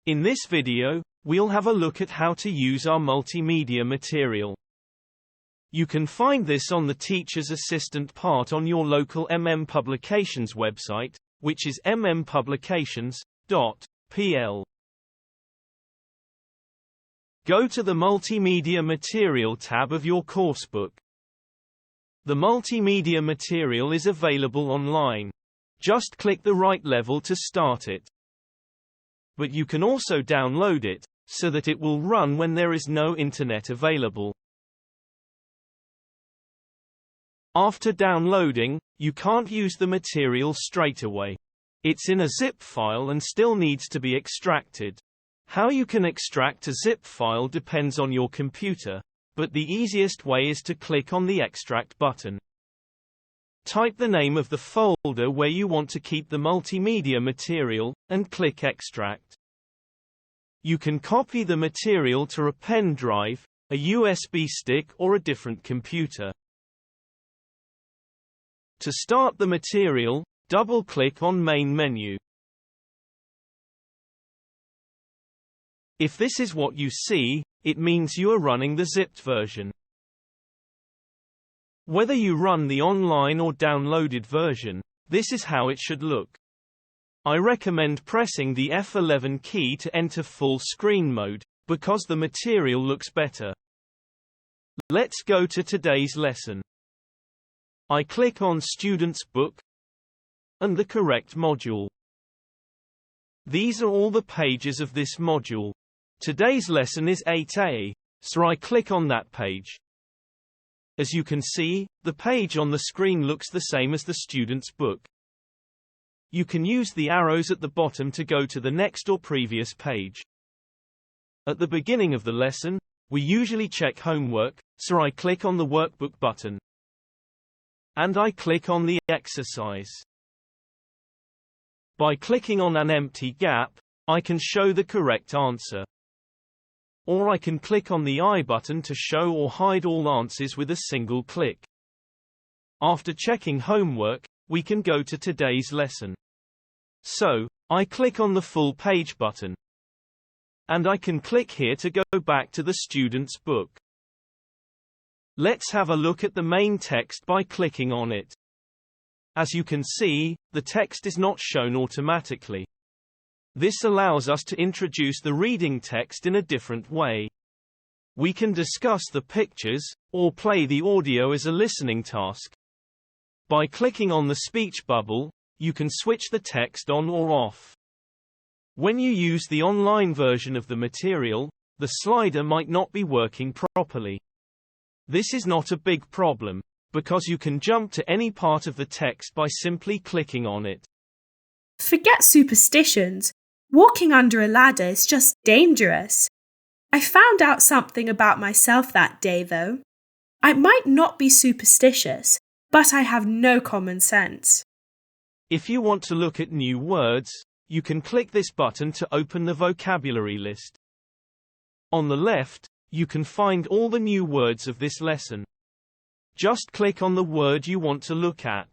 In this video, we'll have a look at how to use our multimedia material. You can find this on the Teacher's Assistant part on your local Publications website, which is mmpublications.pl. Go to the Multimedia Material tab of your coursebook. The multimedia material is available online. Just click the right level to start it. But you can also download it, so that it will run when there is no internet available. After downloading, you can't use the material straight away. It's in a zip file and still needs to be extracted. How you can extract a zip file depends on your computer, but the easiest way is to click on the Extract button. Type the name of the folder where you want to keep the multimedia material, and click Extract. You can copy the material to a pen drive, a USB stick or a different computer. To start the material, double-click on Main menu. If this is what you see, it means you are running the zipped version. Whether you run the online or downloaded version, this is how it should look. I recommend pressing the F11 key to enter full screen mode, because the material looks better. Let's go to today's lesson. I click on Student's Book and the correct module. These are all the pages of this module. Today's lesson is 8A, so I click on that page. As you can see, the page on the screen looks the same as the student's book. You can use the arrows at the bottom to go to the next or previous page. At the beginning of the lesson, we usually check homework, so I click on the workbook button. And I click on the exercise. By clicking on an empty gap, I can show the correct answer. Or I can click on the I button to show or hide all answers with a single click. After checking homework, we can go to today's lesson. So, I click on the full page button. And I can click here to go back to the student's book. Let's have a look at the main text by clicking on it. As you can see, the text is not shown automatically. This allows us to introduce the reading text in a different way. We can discuss the pictures, or play the audio as a listening task. By clicking on the speech bubble, you can switch the text on or off. When you use the online version of the material, the slider might not be working properly. This is not a big problem, because you can jump to any part of the text by simply clicking on it. Forget superstitions. Walking under a ladder is just dangerous. I found out something about myself that day, though. I might not be superstitious, but I have no common sense. If you want to look at new words, you can click this button to open the vocabulary list. On the left, you can find all the new words of this lesson. Just click on the word you want to look at.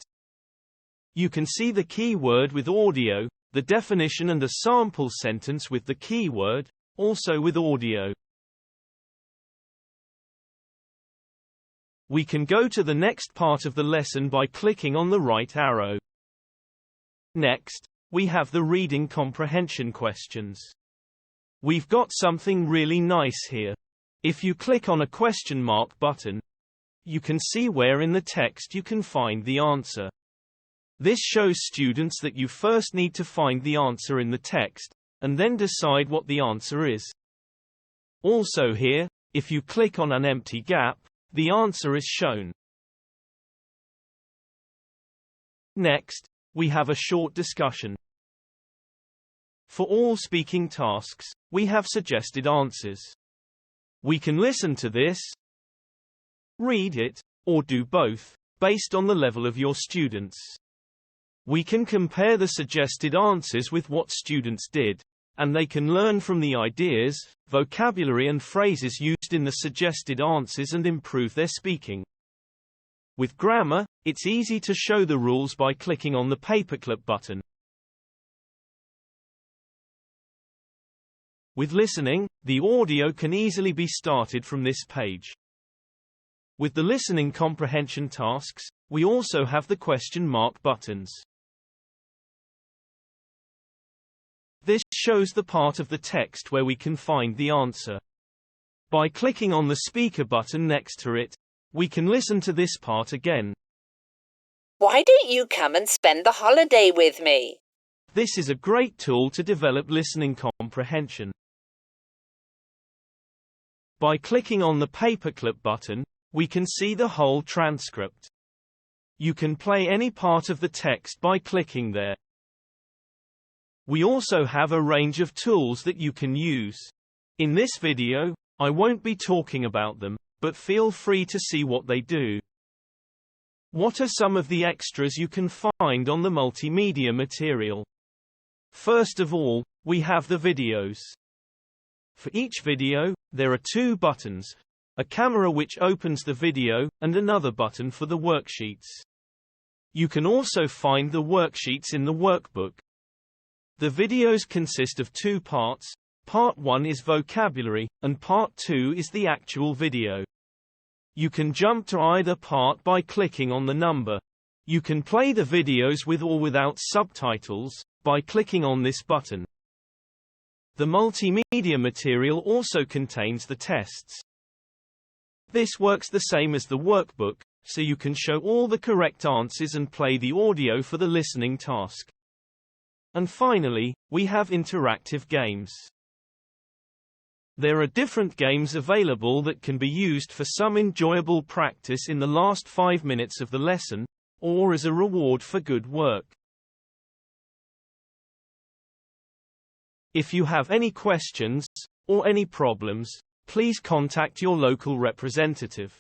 You can see the keyword with audio, the definition and the sample sentence with the keyword, also with audio. We can go to the next part of the lesson by clicking on the right arrow. Next, we have the reading comprehension questions. We've got something really nice here. If you click on a question mark button, you can see where in the text you can find the answer. This shows students that you first need to find the answer in the text, and then decide what the answer is. Also here, if you click on an empty gap, the answer is shown. Next, we have a short discussion. For all speaking tasks, we have suggested answers. We can listen to this, read it, or do both, based on the level of your students. We can compare the suggested answers with what students did, and they can learn from the ideas, vocabulary and phrases used in the suggested answers and improve their speaking. With grammar, it's easy to show the rules by clicking on the paperclip button. With listening, the audio can easily be started from this page. With the listening comprehension tasks, we also have the question mark buttons. This shows the part of the text where we can find the answer. By clicking on the speaker button next to it, we can listen to this part again. Why don't you come and spend the holiday with me? This is a great tool to develop listening comprehension. By clicking on the paperclip button, we can see the whole transcript. You can play any part of the text by clicking there. We also have a range of tools that you can use. In this video, I won't be talking about them, but feel free to see what they do. What are some of the extras you can find on the multimedia material? First of all, we have the videos. For each video, there are 2 buttons, a camera which opens the video, and another button for the worksheets. You can also find the worksheets in the workbook. The videos consist of 2 parts. Part 1 is vocabulary, and Part 2 is the actual video. You can jump to either part by clicking on the number. You can play the videos with or without subtitles, by clicking on this button. The multimedia material also contains the tests. This works the same as the workbook, so you can show all the correct answers and play the audio for the listening task. And finally, we have interactive games. There are different games available that can be used for some enjoyable practice in the last 5 minutes of the lesson, or as a reward for good work. If you have any questions, or any problems, please contact your local representative.